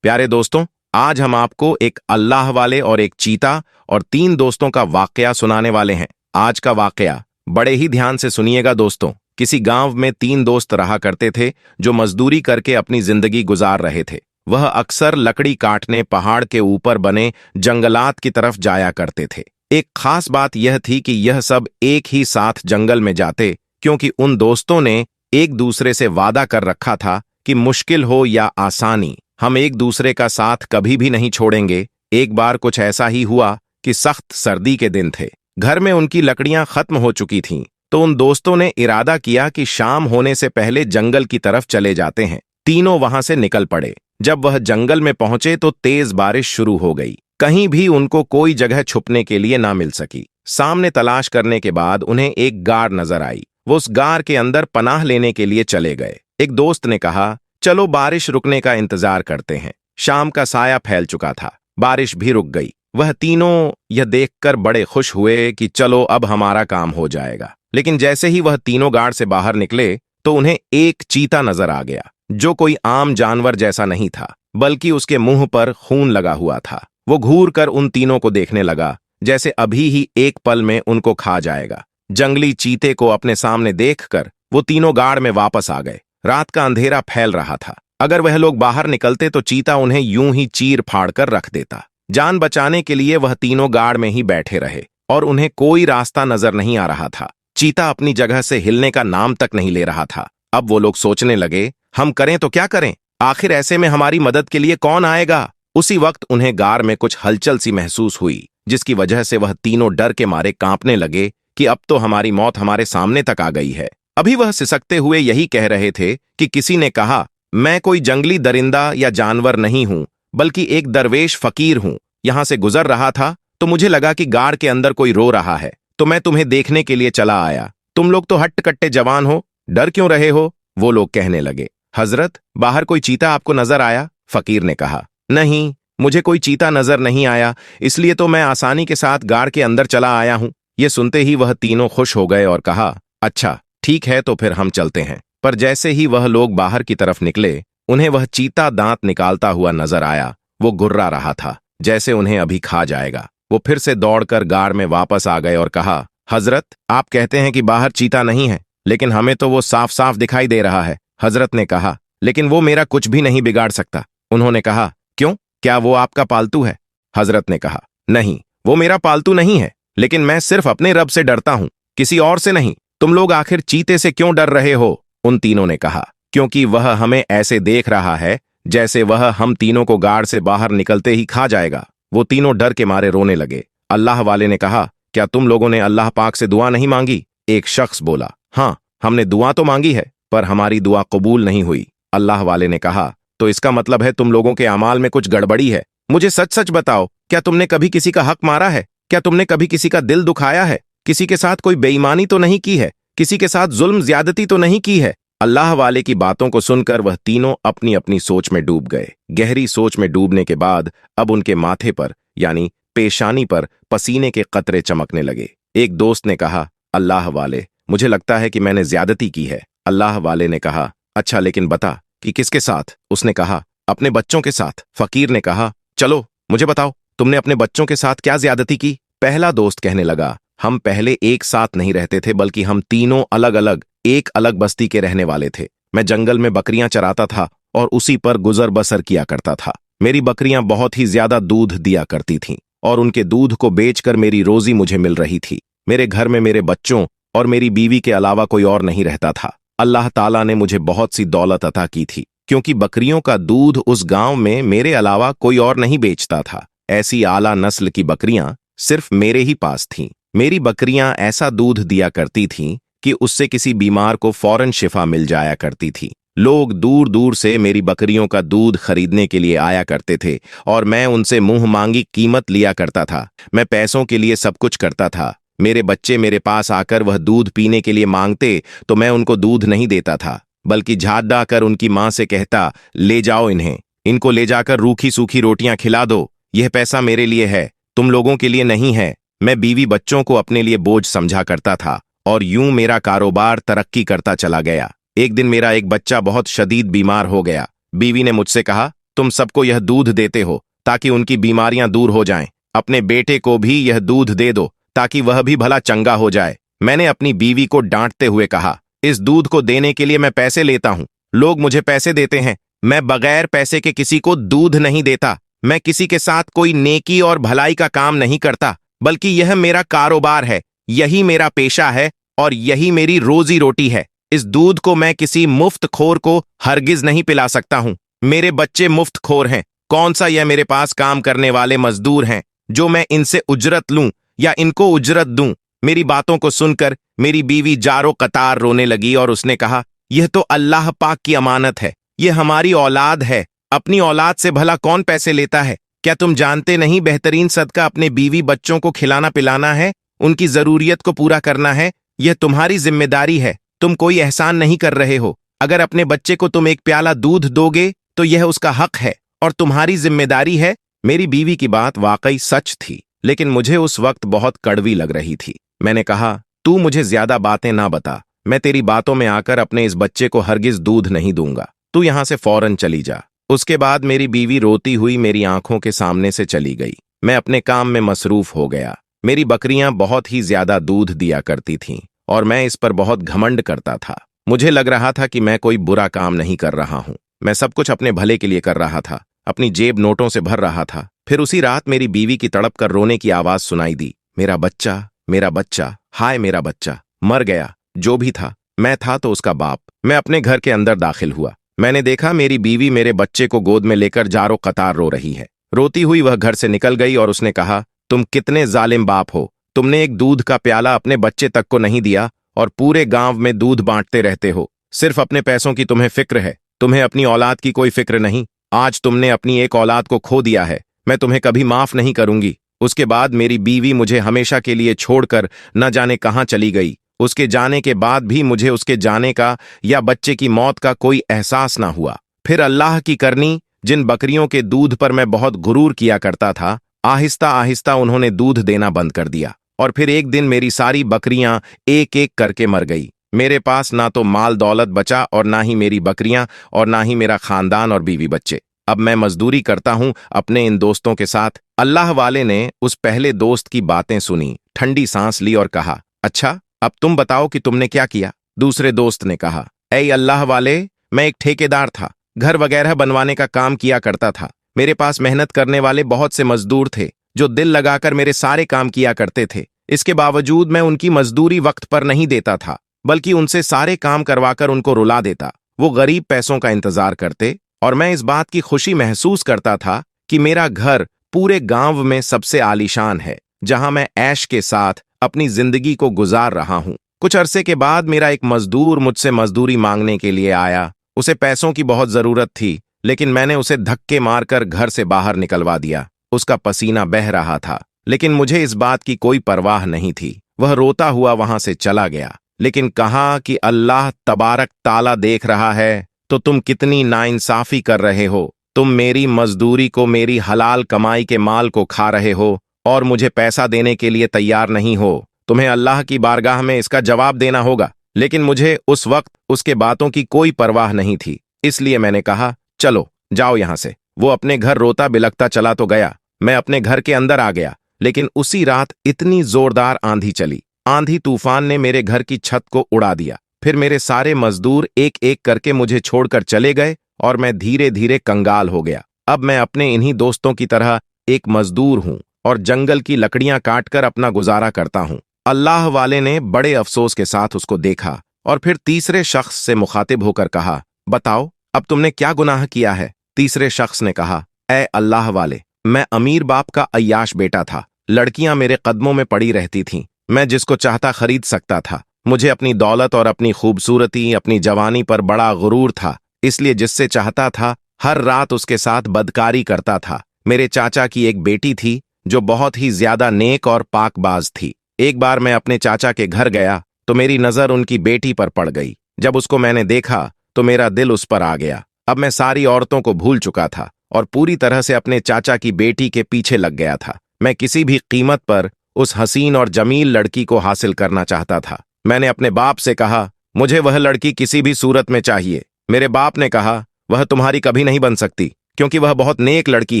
प्यारे दोस्तों, आज हम आपको एक अल्लाह वाले और एक चीता और तीन दोस्तों का वाकया सुनाने वाले हैं। आज का वाकया बड़े ही ध्यान से सुनिएगा दोस्तों। किसी गांव में तीन दोस्त रहा करते थे जो मजदूरी करके अपनी जिंदगी गुजार रहे थे। वह अक्सर लकड़ी काटने पहाड़ के ऊपर बने जंगलात की तरफ जाया करते थे। एक खास बात यह थी कि यह सब एक ही साथ जंगल में जाते, क्योंकि उन दोस्तों ने एक दूसरे से वादा कर रखा था कि मुश्किल हो या आसानी, हम एक दूसरे का साथ कभी भी नहीं छोड़ेंगे। एक बार कुछ ऐसा ही हुआ कि सख्त सर्दी के दिन थे। घर में उनकी लकड़ियां खत्म हो चुकी थीं, तो उन दोस्तों ने इरादा किया कि शाम होने से पहले जंगल की तरफ चले जाते हैं। तीनों वहां से निकल पड़े। जब वह जंगल में पहुंचे तो तेज बारिश शुरू हो गई। कहीं भी उनको कोई जगह छुपने के लिए ना मिल सकी। सामने तलाश करने के बाद उन्हें एक गार नजर आई। वो उस गार के अंदर पनाह लेने के लिए चले गए। एक दोस्त ने कहा, चलो बारिश रुकने का इंतजार करते हैं। शाम का साया फैल चुका था, बारिश भी रुक गई। वह तीनों यह देखकर बड़े खुश हुए कि चलो अब हमारा काम हो जाएगा। लेकिन जैसे ही वह तीनों गाड़ से बाहर निकले तो उन्हें एक चीता नजर आ गया, जो कोई आम जानवर जैसा नहीं था, बल्कि उसके मुंह पर खून लगा हुआ था। वो घूर कर उन तीनों को देखने लगा, जैसे अभी ही एक पल में उनको खा जाएगा। जंगली चीते को अपने सामने देखकर वो तीनों गाड़ में वापस आ गए। रात का अंधेरा फैल रहा था। अगर वह लोग बाहर निकलते तो चीता उन्हें यूं ही चीर फाड़ कर रख देता। जान बचाने के लिए वह तीनों गाड़ में ही बैठे रहे और उन्हें कोई रास्ता नजर नहीं आ रहा था। चीता अपनी जगह से हिलने का नाम तक नहीं ले रहा था। अब वो लोग सोचने लगे, हम करें तो क्या करें, आखिर ऐसे में हमारी मदद के लिए कौन आएगा। उसी वक्त उन्हें गाड़ में कुछ हलचल सी महसूस हुई, जिसकी वजह से वह तीनों डर के मारे कांपने लगे कि अब तो हमारी मौत हमारे सामने तक आ गई है। अभी वह सिसकते हुए यही कह रहे थे कि किसी ने कहा, मैं कोई जंगली दरिंदा या जानवर नहीं हूं, बल्कि एक दरवेश फकीर हूं। यहां से गुजर रहा था तो मुझे लगा कि गाड़ के अंदर कोई रो रहा है, तो मैं तुम्हें देखने के लिए चला आया। तुम लोग तो हट्ट-कट्टे जवान हो, डर क्यों रहे हो? वो लोग कहने लगे। हजरत, बाहर कोई चीता आपको नजर आया? फकीर ने कहा, नहीं, मुझे कोई चीता नजर नहीं आया, इसलिए तो मैं आसानी के साथ गाड़ के अंदर चला आया हूं। ये सुनते ही वह तीनों खुश हो गए और कहा, अच्छा ठीक है, तो फिर हम चलते हैं। पर जैसे ही वह लोग बाहर की तरफ निकले, उन्हें वह चीता दांत निकालता हुआ नजर आया। वो गुर्रा रहा था, जैसे उन्हें अभी खा जाएगा। वो फिर से दौड़कर गाड़ में वापस आ गए और कहा, हजरत, आप कहते हैं कि बाहर चीता नहीं है, लेकिन हमें तो वो साफ साफ दिखाई दे रहा है। हजरत ने कहा, लेकिन वो मेरा कुछ भी नहीं बिगाड़ सकता। उन्होंने कहा, क्यों, क्या वो आपका पालतू है? हजरत ने कहा, नहीं, वो मेरा पालतू नहीं है, लेकिन मैं सिर्फ अपने रब से डरता हूं, किसी और से नहीं। तुम लोग आखिर चीते से क्यों डर रहे हो? उन तीनों ने कहा, क्योंकि वह हमें ऐसे देख रहा है जैसे वह हम तीनों को गाड़ से बाहर निकलते ही खा जाएगा। वो तीनों डर के मारे रोने लगे। अल्लाह वाले ने कहा, क्या तुम लोगों ने अल्लाह पाक से दुआ नहीं मांगी? एक शख्स बोला, हाँ, हमने दुआ तो मांगी है, पर हमारी दुआ कबूल नहीं हुई। अल्लाह वाले ने कहा, तो इसका मतलब है तुम लोगों के अमाल में कुछ गड़बड़ी है। मुझे सच सच बताओ, क्या तुमने कभी किसी का हक मारा है? क्या तुमने कभी किसी का दिल दुखाया है? किसी के साथ कोई बेईमानी तो नहीं की है? किसी के साथ जुल्म ज्यादती तो नहीं की है? अल्लाह वाले की बातों को सुनकर वह तीनों अपनी अपनी सोच में डूब गए। गहरी सोच में डूबने के बाद अब उनके माथे पर यानी पेशानी पर पसीने के कतरे चमकने लगे। एक दोस्त ने कहा, अल्लाह वाले, मुझे लगता है कि मैंने ज्यादती की है। अल्लाह वाले ने कहा, अच्छा लेकिन बता कि किसके साथ? उसने कहा, अपने बच्चों के साथ। फकीर ने कहा, चलो मुझे बताओ, तुमने अपने बच्चों के साथ क्या ज्यादती की? पहला दोस्त कहने लगा, हम पहले एक साथ नहीं रहते थे, बल्कि हम तीनों अलग अलग एक अलग बस्ती के रहने वाले थे। मैं जंगल में बकरियां चराता था और उसी पर गुजर बसर किया करता था। मेरी बकरियां बहुत ही ज्यादा दूध दिया करती थीं और उनके दूध को बेचकर मेरी रोजी मुझे मिल रही थी। मेरे घर में मेरे बच्चों और मेरी बीवी के अलावा कोई और नहीं रहता था। अल्लाह ताला ने मुझे बहुत सी दौलत अता की थी, क्योंकि बकरियों का दूध उस गांव में मेरे अलावा कोई और नहीं बेचता था। ऐसी आला नस्ल की बकरियां सिर्फ मेरे ही पास थीं। मेरी बकरियां ऐसा दूध दिया करती थीं कि उससे किसी बीमार को फौरन शिफा मिल जाया करती थी। लोग दूर दूर से मेरी बकरियों का दूध खरीदने के लिए आया करते थे और मैं उनसे मुंह मांगी कीमत लिया करता था। मैं पैसों के लिए सब कुछ करता था। मेरे बच्चे मेरे पास आकर वह दूध पीने के लिए मांगते तो मैं उनको दूध नहीं देता था, बल्कि झाड़ा कर उनकी मां से कहता, ले जाओ इन्हें, इनको ले जाकर रूखी सूखी रोटियां खिला दो। यह पैसा मेरे लिए है, तुम लोगों के लिए नहीं है। मैं बीवी बच्चों को अपने लिए बोझ समझा करता था और यूं मेरा कारोबार तरक्की करता चला गया। एक दिन मेरा एक बच्चा बहुत शदीद बीमार हो गया। बीवी ने मुझसे कहा, तुम सबको यह दूध देते हो ताकि उनकी बीमारियां दूर हो जाएं। अपने बेटे को भी यह दूध दे दो ताकि वह भी भला चंगा हो जाए। मैंने अपनी बीवी को डांटते हुए कहा, इस दूध को देने के लिए मैं पैसे लेता हूं, लोग मुझे पैसे देते हैं। मैं बगैर पैसे के किसी को दूध नहीं देता। मैं किसी के साथ कोई नेकी और भलाई का काम नहीं करता, बल्कि यह मेरा कारोबार है, यही मेरा पेशा है और यही मेरी रोजी रोटी है। इस दूध को मैं किसी मुफ्तखोर को हरगिज नहीं पिला सकता हूं। मेरे बच्चे मुफ्तखोर हैं। कौन सा यह मेरे पास काम करने वाले मजदूर हैं जो मैं इनसे उजरत लूं या इनको उजरत दूं। मेरी बातों को सुनकर मेरी बीवी जारो कतार रोने लगी और उसने कहा, यह तो अल्लाह पाक की अमानत है, यह हमारी औलाद है। अपनी औलाद से भला कौन पैसे लेता है? क्या तुम जानते नहीं बेहतरीन सदका अपने बीवी बच्चों को खिलाना पिलाना है, उनकी जरूरियत को पूरा करना है। यह तुम्हारी जिम्मेदारी है। तुम कोई एहसान नहीं कर रहे हो। अगर अपने बच्चे को तुम एक प्याला दूध दोगे तो यह उसका हक है और तुम्हारी जिम्मेदारी है। मेरी बीवी की बात वाकई सच थी, लेकिन मुझे उस वक्त बहुत कड़वी लग रही थी। मैंने कहा, तू मुझे ज्यादा बातें ना बता। मैं तेरी बातों में आकर अपने इस बच्चे को हरगिज दूध नहीं दूंगा। तू यहां से फौरन चली जा। उसके बाद मेरी बीवी रोती हुई मेरी आंखों के सामने से चली गई। मैं अपने काम में मसरूफ हो गया। मेरी बकरियां बहुत ही ज्यादा दूध दिया करती थीं और मैं इस पर बहुत घमंड करता था। मुझे लग रहा था कि मैं कोई बुरा काम नहीं कर रहा हूं। मैं सब कुछ अपने भले के लिए कर रहा था। अपनी जेब नोटों से भर रहा था। फिर उसी रात मेरी बीवी की तड़प कर रोने की आवाज सुनाई दी, मेरा बच्चा, हाय मेरा बच्चा मर गया। जो भी था, मैं था तो उसका बाप। मैं अपने घर के अंदर दाखिल हुआ। मैंने देखा मेरी बीवी मेरे बच्चे को गोद में लेकर जारो कतार रो रही है। रोती हुई वह घर से निकल गई और उसने कहा, तुम कितने जालिम बाप हो। तुमने एक दूध का प्याला अपने बच्चे तक को नहीं दिया और पूरे गांव में दूध बांटते रहते हो। सिर्फ अपने पैसों की तुम्हें फिक्र है, तुम्हें अपनी औलाद की कोई फिक्र नहीं। आज तुमने अपनी एक औलाद को खो दिया है। मैं तुम्हें कभी माफ नहीं करूंगी। उसके बाद मेरी बीवी मुझे हमेशा के लिए छोड़कर न जाने कहां चली गई। उसके जाने के बाद भी मुझे उसके जाने का या बच्चे की मौत का कोई एहसास ना हुआ। फिर अल्लाह की करनी, जिन बकरियों के दूध पर मैं बहुत गुरूर किया करता था, आहिस्ता आहिस्ता उन्होंने दूध देना बंद कर दिया और फिर एक दिन मेरी सारी बकरियां एक एक करके मर गई। मेरे पास ना तो माल दौलत बचा और ना ही मेरी बकरियां और ना ही मेरा खानदान और बीवी बच्चे। अब मैं मजदूरी करता हूं अपने इन दोस्तों के साथ। अल्लाह वाले ने उस पहले दोस्त की बातें सुनी, ठंडी सांस ली और कहा, अच्छा अब तुम बताओ कि तुमने क्या किया। दूसरे दोस्त ने कहा, ऐ अल्लाह वाले, मैं एक ठेकेदार था। घर वगैरह बनवाने का काम किया करता था। मेरे पास मेहनत करने वाले बहुत से मजदूर थे जो दिल लगाकर मेरे सारे काम किया करते थे। इसके बावजूद मैं उनकी मजदूरी वक्त पर नहीं देता था, बल्कि उनसे सारे काम करवाकर उनको रुला देता। वो गरीब पैसों का इंतजार करते और मैं इस बात की खुशी महसूस करता था कि मेरा घर पूरे गांव में सबसे आलीशान है, जहां मैं ऐश के साथ अपनी जिंदगी को गुजार रहा हूं। कुछ अरसे के बाद मेरा एक मजदूर मुझसे मजदूरी मांगने के लिए आया। उसे पैसों की बहुत जरूरत थी, लेकिन मैंने उसे धक्के मारकर घर से बाहर निकलवा दिया। उसका पसीना बह रहा था, लेकिन मुझे इस बात की कोई परवाह नहीं थी। वह रोता हुआ वहां से चला गया, लेकिन कहा कि अल्लाह तबारक ताला देख रहा है, तो तुम कितनी नाइंसाफी कर रहे हो। तुम मेरी मजदूरी को, मेरी हलाल कमाई के माल को खा रहे हो और मुझे पैसा देने के लिए तैयार नहीं हो। तुम्हें अल्लाह की बारगाह में इसका जवाब देना होगा। लेकिन मुझे उस वक्त उसके बातों की कोई परवाह नहीं थी, इसलिए मैंने कहा, चलो जाओ यहां से। वो अपने घर रोता बिलखता चला तो गया। मैं अपने घर के अंदर आ गया, लेकिन उसी रात इतनी जोरदार आंधी चली। आंधी तूफान ने मेरे घर की छत को उड़ा दिया। फिर मेरे सारे मजदूर एक एक करके मुझे छोड़कर चले गए और मैं धीरे धीरे कंगाल हो गया। अब मैं अपने इन्हीं दोस्तों की तरह एक मजदूर हूं और जंगल की लकड़ियां काटकर अपना गुजारा करता हूं। अल्लाह वाले ने बड़े अफसोस के साथ उसको देखा और फिर तीसरे शख्स से मुखातिब होकर कहा, बताओ अब तुमने क्या गुनाह किया है। तीसरे शख्स ने कहा, ऐ अल्लाह वाले, मैं अमीर बाप का अय्याश बेटा था। लड़कियां मेरे कदमों में पड़ी रहती थीं। मैं जिसको चाहता खरीद सकता था। मुझे अपनी दौलत और अपनी खूबसूरती, अपनी जवानी पर बड़ा गुरूर था, इसलिए जिससे चाहता था हर रात उसके साथ बदकारी करता था। मेरे चाचा की एक बेटी थी जो बहुत ही ज्यादा नेक और पाकबाज थी। एक बार मैं अपने चाचा के घर गया तो मेरी नजर उनकी बेटी पर पड़ गई। जब उसको मैंने देखा तो मेरा दिल उस पर आ गया। अब मैं सारी औरतों को भूल चुका था और पूरी तरह से अपने चाचा की बेटी के पीछे लग गया था। मैं किसी भी कीमत पर उस हसीन और जमील लड़की को हासिल करना चाहता था। मैंने अपने बाप से कहा, मुझे वह लड़की किसी भी सूरत में चाहिए। मेरे बाप ने कहा, वह तुम्हारी कभी नहीं बन सकती, क्योंकि वह बहुत नेक लड़की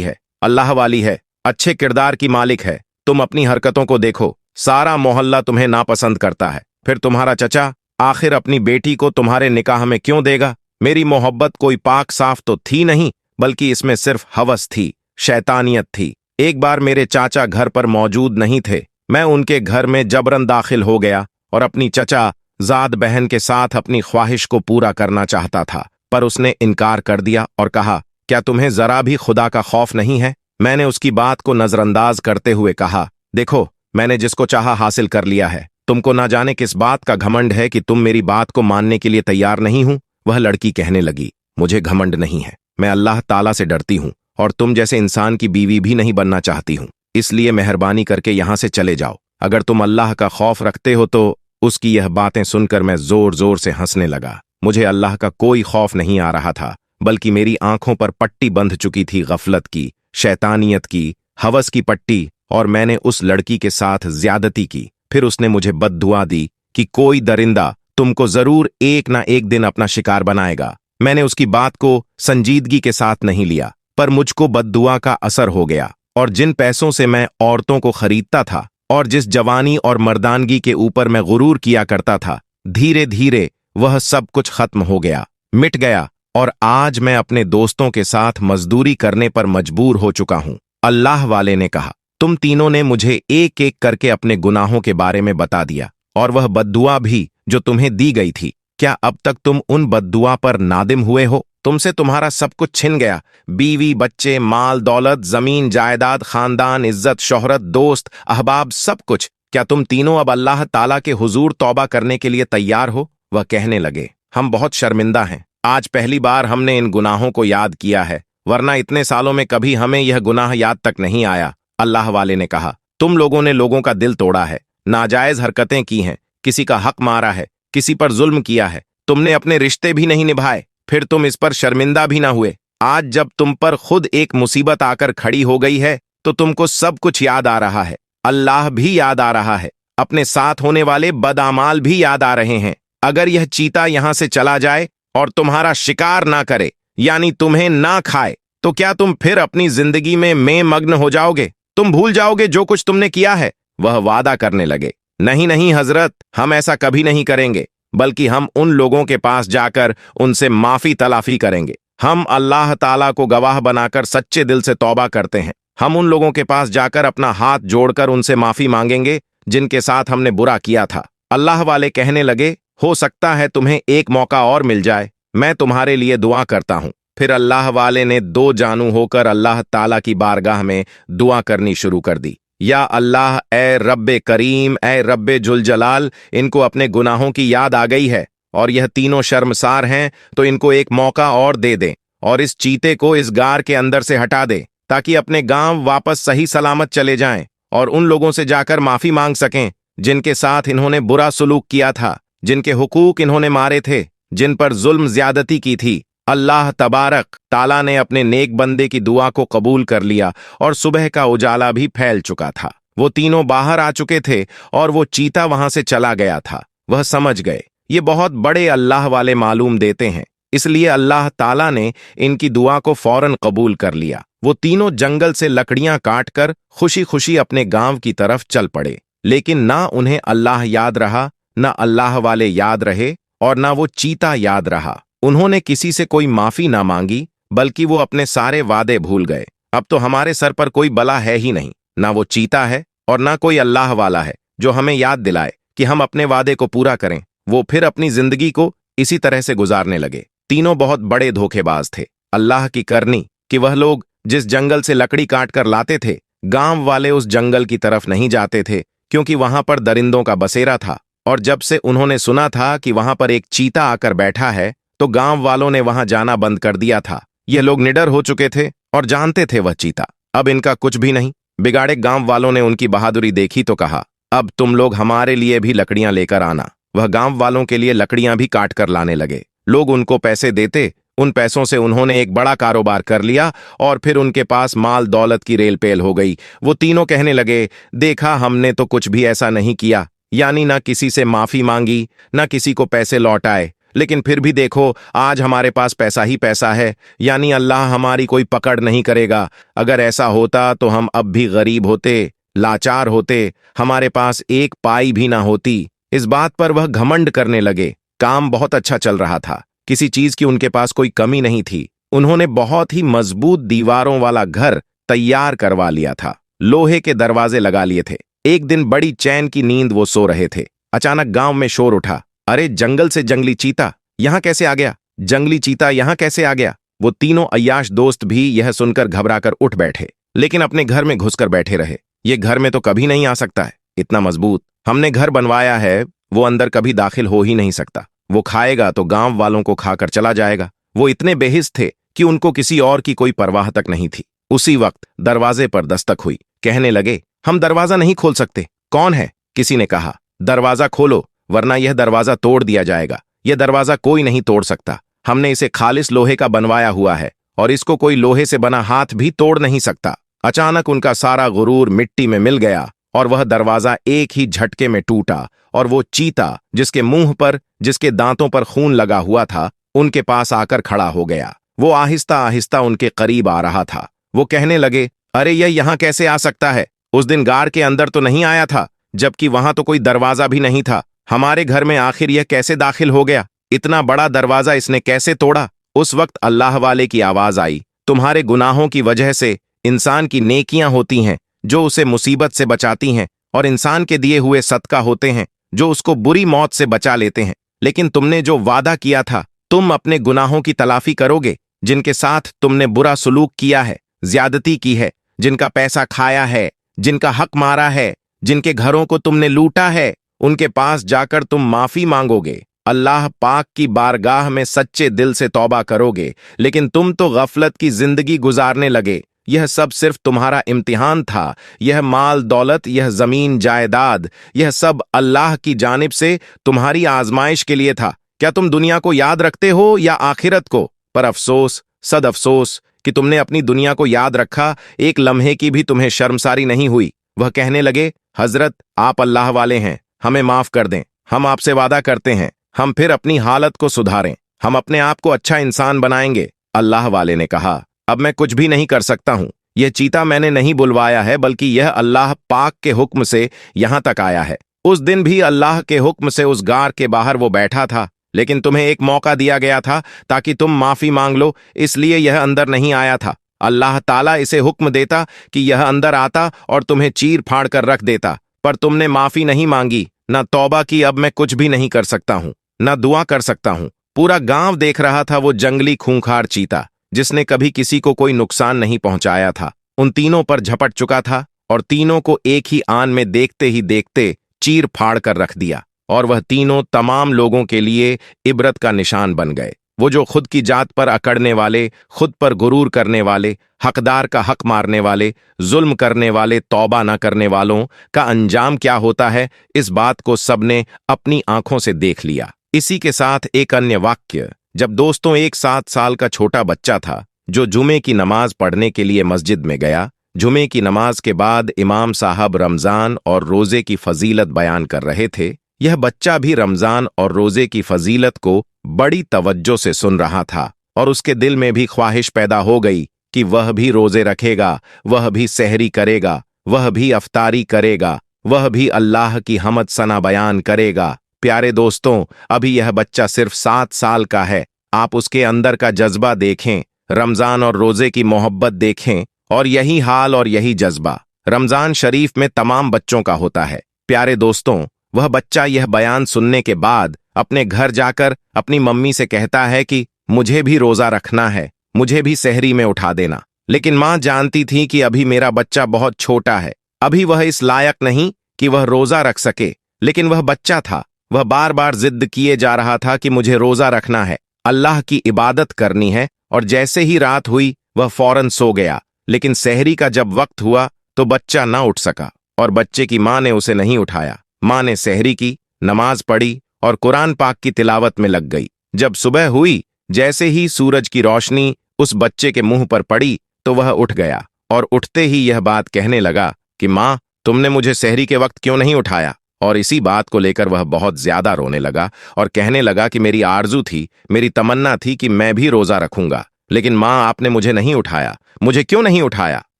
है, अल्लाह वाली है, अच्छे किरदार की मालिक है। तुम अपनी हरकतों को देखो, सारा मोहल्ला तुम्हें नापसंद करता है। फिर तुम्हारा चचा आखिर अपनी बेटी को तुम्हारे निकाह में क्यों देगा? मेरी मोहब्बत कोई पाक साफ तो थी नहीं, बल्कि इसमें सिर्फ हवस थी, शैतानियत थी। एक बार मेरे चाचा घर पर मौजूद नहीं थे। मैं उनके घर में जबरन दाखिल हो गया और अपनी चचा जाद बहन के साथ अपनी ख्वाहिश को पूरा करना चाहता था, पर उसने इनकार कर दिया और कहा, क्या तुम्हें जरा भी खुदा का खौफ नहीं है? मैंने उसकी बात को नजरअंदाज करते हुए कहा, देखो, मैंने जिसको चाहा हासिल कर लिया है। तुमको ना जाने किस बात का घमंड है कि तुम मेरी बात को मानने के लिए तैयार नहीं हूं। वह लड़की कहने लगी, मुझे घमंड नहीं है, मैं अल्लाह ताला से डरती हूं और तुम जैसे इंसान की बीवी भी नहीं बनना चाहती हूं। इसलिए मेहरबानी करके यहां से चले जाओ। अगर तुम अल्लाह का खौफ रखते हो तो। उसकी यह बातें सुनकर मैं जोर जोर से हंसने लगा। मुझे अल्लाह का कोई खौफ नहीं आ रहा था, बल्कि मेरी आंखों पर पट्टी बंध चुकी थी गफलत की, शैतानियत की, हवस की पट्टी, और मैंने उस लड़की के साथ ज्यादती की। फिर उसने मुझे बद्दुआ दी कि कोई दरिंदा तुमको जरूर एक ना एक दिन अपना शिकार बनाएगा। मैंने उसकी बात को संजीदगी के साथ नहीं लिया, पर मुझको बद्दुआ का असर हो गया, और जिन पैसों से मैं औरतों को खरीदता था और जिस जवानी और मर्दानगी के ऊपर मैं गुरूर किया करता था, धीरे धीरे वह सब कुछ खत्म हो गया, मिट गया, और आज मैं अपने दोस्तों के साथ मजदूरी करने पर मजबूर हो चुका हूं। अल्लाह वाले ने कहा, तुम तीनों ने मुझे एक एक करके अपने गुनाहों के बारे में बता दिया, और वह बद्दुआ भी जो तुम्हें दी गई थी। क्या अब तक तुम उन बद्दुआ पर नादिम हुए हो? तुमसे तुम्हारा सब कुछ छिन गया, बीवी, बच्चे, माल दौलत, जमीन जायदाद, खानदान, इज्जत, शोहरत, दोस्त, अहबाब, सब कुछ। क्या तुम तीनों अब अल्लाह ताला के हुजूर तौबा करने के लिए तैयार हो? वह कहने लगे, हम बहुत शर्मिंदा हैं। आज पहली बार हमने इन गुनाहों को याद किया है, वरना इतने सालों में कभी हमें यह गुनाह याद तक नहीं आया। अल्लाह वाले ने कहा, तुम लोगों ने लोगों का दिल तोड़ा है, नाजायज हरकतें की हैं, किसी का हक मारा है, किसी पर जुल्म किया है, तुमने अपने रिश्ते भी नहीं निभाए, फिर तुम इस पर शर्मिंदा भी ना हुए। आज जब तुम पर खुद एक मुसीबत आकर खड़ी हो गई है, तो तुमको सब कुछ याद आ रहा है, अल्लाह भी याद आ रहा है, अपने साथ होने वाले बदआमाल भी याद आ रहे हैं। अगर यह चीता यहां से चला जाए और तुम्हारा शिकार ना करे, यानी तुम्हें ना खाए, तो क्या तुम फिर अपनी जिंदगी में मग्न हो जाओगे? तुम भूल जाओगे जो कुछ तुमने किया है? वह वादा करने लगे, नहीं नहीं हजरत, हम ऐसा कभी नहीं करेंगे, बल्कि हम उन लोगों के पास जाकर उनसे माफी तलाफी करेंगे। हम अल्लाह ताला को गवाह बनाकर सच्चे दिल से तौबा करते हैं। हम उन लोगों के पास जाकर अपना हाथ जोड़कर उनसे माफी मांगेंगे जिनके साथ हमने बुरा किया था। अल्लाह वाले कहने लगे, हो सकता है तुम्हें एक मौका और मिल जाए, मैं तुम्हारे लिए दुआ करता हूं। फिर अल्लाह वाले ने दो जानू होकर अल्लाह ताला की बारगाह में दुआ करनी शुरू कर दी, या अल्लाह, ए रब्बे करीम, ए रब्बे जुल जलाल, इनको अपने गुनाहों की याद आ गई है और यह तीनों शर्मसार हैं, तो इनको एक मौका और दे दें और इस चीते को इस गार के अंदर से हटा दे, ताकि अपने गांव वापस सही सलामत चले जाएं और उन लोगों से जाकर माफी मांग सकें जिनके साथ इन्होंने बुरा सुलूक किया था, जिनके हुकूक इन्होंने मारे थे, जिन पर जुल्म ज्यादती की थी। अल्लाह तबारक ताला ने अपने नेक बंदे की दुआ को कबूल कर लिया और सुबह का उजाला भी फैल चुका था। वो तीनों बाहर आ चुके थे और वो चीता वहां से चला गया था। वह समझ गए ये बहुत बड़े अल्लाह वाले मालूम देते हैं, इसलिए अल्लाह ताला ने इनकी दुआ को फौरन कबूल कर लिया। वो तीनों जंगल से लकड़ियां काटकर खुशी खुशी अपने गांव की तरफ चल पड़े, लेकिन ना उन्हें अल्लाह याद रहा, ना अल्लाह वाले याद रहे, और ना वो चीता याद रहा। उन्होंने किसी से कोई माफी ना मांगी, बल्कि वो अपने सारे वादे भूल गए। अब तो हमारे सर पर कोई बला है ही नहीं, ना वो चीता है और ना कोई अल्लाह वाला है जो हमें याद दिलाए कि हम अपने वादे को पूरा करें। वो फिर अपनी जिंदगी को इसी तरह से गुजारने लगे। तीनों बहुत बड़े धोखेबाज थे। अल्लाह की करनी कि वह लोग जिस जंगल से लकड़ी काट कर लाते थे, गांव वाले उस जंगल की तरफ नहीं जाते थे, क्योंकि वहां पर दरिंदों का बसेरा था, और जब से उन्होंने सुना था कि वहां पर एक चीता आकर बैठा है, तो गांव वालों ने वहां जाना बंद कर दिया था। ये लोग निडर हो चुके थे और जानते थे वह चीता अब इनका कुछ भी नहीं। बिगाड़े गांव वालों ने उनकी बहादुरी देखी तो कहा, अब तुम लोग हमारे लिए भी लकड़ियां लेकर आना। वह गांव वालों के लिए लकड़ियां भी काट कर लाने लगे। लोग उनको पैसे देते, उन पैसों से उन्होंने एक बड़ा कारोबार कर लिया और फिर उनके पास माल दौलत की रेल पेल हो गई। वो तीनों कहने लगे, देखा, हमने तो कुछ भी ऐसा नहीं किया, यानी ना किसी से माफी मांगी, ना किसी को पैसे लौटाए, लेकिन फिर भी देखो, आज हमारे पास पैसा ही पैसा है, यानी अल्लाह हमारी कोई पकड़ नहीं करेगा। अगर ऐसा होता तो हम अब भी गरीब होते, लाचार होते, हमारे पास एक पाई भी ना होती। इस बात पर वह घमंड करने लगे। काम बहुत अच्छा चल रहा था, किसी चीज की उनके पास कोई कमी नहीं थी। उन्होंने बहुत ही मजबूत दीवारों वाला घर तैयार करवा लिया था, लोहे के दरवाजे लगा लिए थे। एक दिन बड़ी चैन की नींद वो सो रहे थे, अचानक गांव में शोर उठा। अरे, जंगल से जंगली चीता यहां कैसे आ गया? जंगली चीता यहां कैसे आ गया? वो तीनों अय्याश दोस्त भी यह सुनकर घबराकर उठ बैठे, लेकिन अपने घर में घुसकर बैठे रहे। ये घर में तो कभी नहीं आ सकता है, इतना मजबूत हमने घर बनवाया है, वो अंदर कभी दाखिल हो ही नहीं सकता। वो खाएगा तो गांव वालों को खाकर चला जाएगा। वो इतने बेहिस थे कि उनको किसी और की कोई परवाह तक नहीं थी। उसी वक्त दरवाजे पर दस्तक हुई। कहने लगे, हम दरवाजा नहीं खोल सकते। कौन है? किसी ने कहा, दरवाजा खोलो, वरना यह दरवाजा तोड़ दिया जाएगा। यह दरवाजा कोई नहीं तोड़ सकता, हमने इसे खालिस लोहे का बनवाया हुआ है और इसको कोई लोहे से बना हाथ भी तोड़ नहीं सकता। अचानक उनका सारा गुरूर मिट्टी में मिल गया और वह दरवाजा एक ही झटके में टूटा और वो चीता, जिसके मुंह पर, जिसके दांतों पर खून लगा हुआ था, उनके पास आकर खड़ा हो गया। वो आहिस्ता आहिस्ता उनके करीब आ रहा था। वो कहने लगे, अरे, यह यहां कैसे आ सकता है? उस दिन गार के अंदर तो नहीं आया था, जबकि वहां तो कोई दरवाजा भी नहीं था। हमारे घर में आखिर यह कैसे दाखिल हो गया? इतना बड़ा दरवाजा इसने कैसे तोड़ा? उस वक्त अल्लाह वाले की आवाज आई, तुम्हारे गुनाहों की वजह से इंसान की नेकियां होती हैं जो उसे मुसीबत से बचाती हैं, और इंसान के दिए हुए सदका होते हैं जो उसको बुरी मौत से बचा लेते हैं। लेकिन तुमने जो वादा किया था, तुम अपने गुनाहों की तलाफी करोगे। जिनके साथ तुमने बुरा सुलूक किया है, ज्यादती की है, जिनका पैसा खाया है, जिनका हक मारा है, जिनके घरों को तुमने लूटा है, उनके पास जाकर तुम माफी मांगोगे, अल्लाह पाक की बारगाह में सच्चे दिल से तौबा करोगे। लेकिन तुम तो गफलत की जिंदगी गुजारने लगे। यह सब सिर्फ तुम्हारा इम्तिहान था। यह माल दौलत, यह जमीन जायदाद, यह सब अल्लाह की जानिब से तुम्हारी आजमाइश के लिए था। क्या तुम दुनिया को याद रखते हो या आखिरत को? पर अफसोस, सद अफसोस कि तुमने अपनी दुनिया को याद रखा, एक लम्हे की भी तुम्हें शर्मसारी नहीं हुई। वह कहने लगे, हजरत, आप अल्लाह वाले हैं, हमें माफ कर दें। हम आपसे वादा करते हैं, हम फिर अपनी हालत को सुधारें, हम अपने आप को अच्छा इंसान बनाएंगे। अल्लाह वाले ने कहा, अब मैं कुछ भी नहीं कर सकता हूं। यह चीता मैंने नहीं बुलवाया है, बल्कि यह अल्लाह पाक के हुक्म से यहां तक आया है। उस दिन भी अल्लाह के हुक्म से उस गार के बाहर वो बैठा था, लेकिन तुम्हें एक मौका दिया गया था ताकि तुम माफी मांग लो, इसलिए यह अंदर नहीं आया था। अल्लाह ताला इसे हुक्म देता कि यह अंदर आता और तुम्हें चीर फाड़ कर रख देता, पर तुमने माफी नहीं मांगी, ना तौबा की। अब मैं कुछ भी नहीं कर सकता हूं, ना दुआ कर सकता हूं। पूरा गांव देख रहा था वो जंगली खूंखार चीता, जिसने कभी किसी को कोई नुकसान नहीं पहुंचाया था, उन तीनों पर झपट चुका था और तीनों को एक ही आन में देखते ही देखते चीर फाड़ कर रख दिया। और वह तीनों तमाम लोगों के लिए इबरत का निशान बन गए। वो जो खुद की जात पर अकड़ने वाले, खुद पर गुरूर करने वाले, हकदार का हक मारने वाले, जुल्म करने वाले, तौबा न करने वालों का अंजाम क्या होता है, इस बात को सबने अपनी आंखों से देख लिया। इसी के साथ एक अन्य वाक्य, जब दोस्तों एक 7 साल का छोटा बच्चा था जो जुमे की नमाज पढ़ने के लिए मस्जिद में गया। जुमे की नमाज के बाद इमाम साहब रमजान और रोजे की फजीलत बयान कर रहे थे। यह बच्चा भी रमजान और रोजे की फजीलत को बड़ी तवज्जो से सुन रहा था और उसके दिल में भी ख्वाहिश पैदा हो गई कि वह भी रोजे रखेगा, वह भी सहरी करेगा, वह भी अफ्तारी करेगा, वह भी अल्लाह की हमद सना बयान करेगा। प्यारे दोस्तों, अभी यह बच्चा सिर्फ 7 साल का है। आप उसके अंदर का जज्बा देखें, रमजान और रोजे की मोहब्बत देखें, और यही हाल और यही जज्बा रमजान शरीफ में तमाम बच्चों का होता है। प्यारे दोस्तों, वह बच्चा यह बयान सुनने के बाद अपने घर जाकर अपनी मम्मी से कहता है कि मुझे भी रोजा रखना है, मुझे भी सहरी में उठा देना। लेकिन माँ जानती थी कि अभी मेरा बच्चा बहुत छोटा है, अभी वह इस लायक नहीं कि वह रोजा रख सके। लेकिन वह बच्चा था, वह बार बार जिद किए जा रहा था कि मुझे रोजा रखना है, अल्लाह की इबादत करनी है। और जैसे ही रात हुई वह फौरन सो गया। लेकिन सहरी का जब वक्त हुआ तो बच्चा ना उठ सका और बच्चे की माँ ने उसे नहीं उठाया। माँ ने सहरी की, नमाज पढ़ी और कुरान पाक की तिलावत में लग गई। जब सुबह हुई, जैसे ही सूरज की रोशनी उस बच्चे के मुंह पर पड़ी तो वह उठ गया और उठते ही यह बात कहने लगा कि माँ, तुमने मुझे सहरी के वक्त क्यों नहीं उठाया? और इसी बात को लेकर वह बहुत ज्यादा रोने लगा और कहने लगा कि मेरी आरजू थी, मेरी तमन्ना थी कि मैं भी रोजा रखूंगा, लेकिन माँ आपने मुझे नहीं उठाया, मुझे क्यों नहीं उठाया।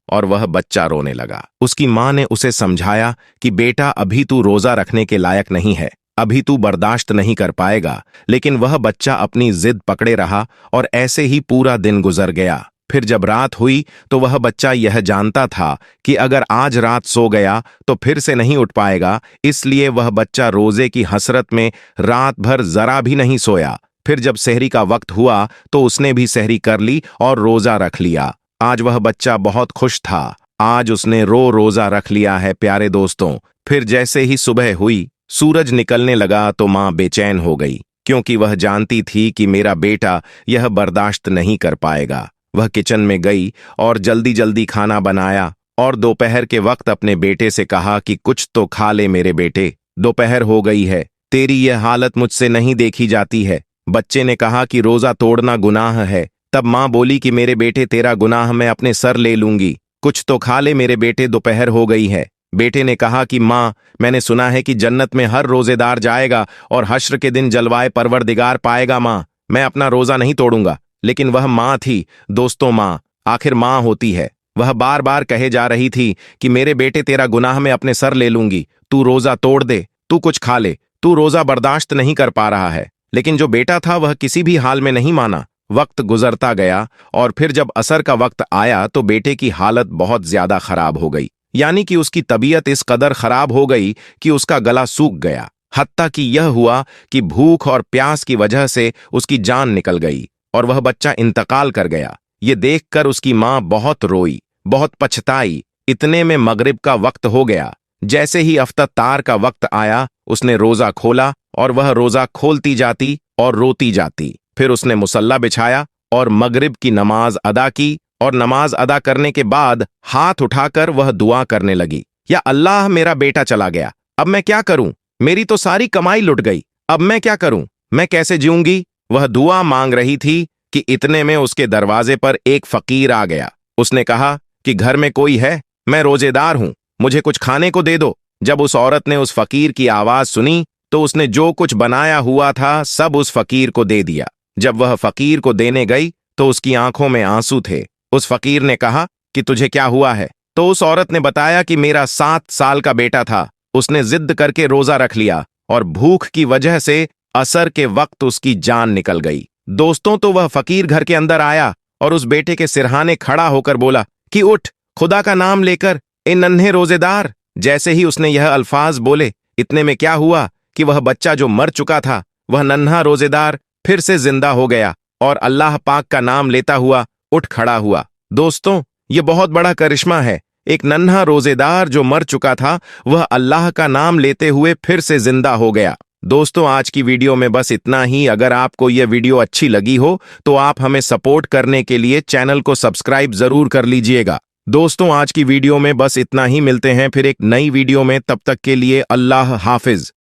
और वह बच्चा रोने लगा। उसकी माँ ने उसे समझाया कि बेटा अभी तू रोजा रखने के लायक नहीं है, अभी तू बर्दाश्त नहीं कर पाएगा। लेकिन वह बच्चा अपनी जिद पकड़े रहा और ऐसे ही पूरा दिन गुजर गया। फिर जब रात हुई तो वह बच्चा यह जानता था कि अगर आज रात सो गया तो फिर से नहीं उठ पाएगा, इसलिए वह बच्चा रोजे की हसरत में रात भर जरा भी नहीं सोया। फिर जब सहरी का वक्त हुआ तो उसने भी सहरी कर ली और रोजा रख लिया। आज वह बच्चा बहुत खुश था। आज उसने रोजा रख लिया है प्यारे दोस्तों। फिर जैसे ही सुबह हुई, सूरज निकलने लगा तो माँ बेचैन हो गई, क्योंकि वह जानती थी कि मेरा बेटा यह बर्दाश्त नहीं कर पाएगा। वह किचन में गई और जल्दी जल्दी खाना बनाया और दोपहर के वक्त अपने बेटे से कहा कि कुछ तो खा ले मेरे बेटे, दोपहर हो गई है, तेरी यह हालत मुझसे नहीं देखी जाती है। बच्चे ने कहा कि रोजा तोड़ना गुनाह है। तब माँ बोली कि मेरे बेटे तेरा गुनाह मैं अपने सर ले लूंगी, कुछ तो खा ले मेरे बेटे, दोपहर हो गई है। बेटे ने कहा कि माँ मैंने सुना है कि जन्नत में हर रोजेदार जाएगा और हश्र के दिन जलवाए परवरदिगार पाएगा। माँ मैं अपना रोजा नहीं तोड़ूंगा। लेकिन वह माँ थी दोस्तों, माँ आखिर माँ होती है। वह बार बार कहे जा रही थी कि मेरे बेटे तेरा गुनाह मैं अपने सर ले लूंगी, तू रोजा तोड़ दे, तू कुछ खा ले, तू रोजा बर्दाश्त नहीं कर पा रहा है। लेकिन जो बेटा था वह किसी भी हाल में नहीं माना। वक्त गुजरता गया और फिर जब असर का वक्त आया तो बेटे की हालत बहुत ज्यादा खराब हो गई, यानी कि उसकी तबीयत इस कदर खराब हो गई कि उसका गला सूख गया। हत्ता कि यह हुआ कि भूख और प्यास की वजह से उसकी जान निकल गई और वह बच्चा इंतकाल कर गया। ये देखकर उसकी माँ बहुत रोई, बहुत पछताई। इतने में मगरिब का वक्त हो गया। जैसे ही अफ्तार का वक्त आया उसने रोजा खोला और वह रोजा खोलती जाती और रोती जाती। फिर उसने मुसल्ला बिछाया और मगरिब की नमाज अदा की और नमाज अदा करने के बाद हाथ उठाकर वह दुआ करने लगी, या अल्लाह मेरा बेटा चला गया, अब मैं क्या करूं, मेरी तो सारी कमाई लुट गई, अब मैं क्या करूं, मैं कैसे जीऊंगी। वह दुआ मांग रही थी कि इतने में उसके दरवाजे पर एक फकीर आ गया। उसने कहा कि घर में कोई है, मैं रोजेदार हूं, मुझे कुछ खाने को दे दो। जब उस औरत ने उस फकीर की आवाज सुनी तो उसने जो कुछ बनाया हुआ था सब उस फकीर को दे दिया। जब वह फकीर को देने गई तो उसकी आंखों में आंसू थे। उस फकीर ने कहा कि तुझे क्या हुआ है। तो उस औरत ने बताया कि मेरा 7 साल का बेटा था, उसने जिद करके रोजा रख लिया और भूख की वजह से असर के वक्त उसकी जान निकल गई। दोस्तों तो वह फकीर घर के अंदर आया और उस बेटे के सिरहाने खड़ा होकर बोला कि उठ, खुदा का नाम लेकर, ए नन्हे रोजेदार। जैसे ही उसने यह अल्फाज बोले, इतने में क्या हुआ कि वह बच्चा जो मर चुका था, वह नन्हा रोजेदार फिर से जिंदा हो गया और अल्लाह पाक का नाम लेता हुआ उठ खड़ा हुआ। दोस्तों ये बहुत बड़ा करिश्मा है। एक नन्हा रोजेदार जो मर चुका था वह अल्लाह का नाम लेते हुए फिर से जिंदा हो गया। दोस्तों आज की वीडियो में बस इतना ही। अगर आपको यह वीडियो अच्छी लगी हो तो आप हमें सपोर्ट करने के लिए चैनल को सब्सक्राइब जरूर कर लीजिएगा। दोस्तों आज की वीडियो में बस इतना ही। मिलते हैं फिर एक नई वीडियो में, तब तक के लिए अल्लाह हाफिज।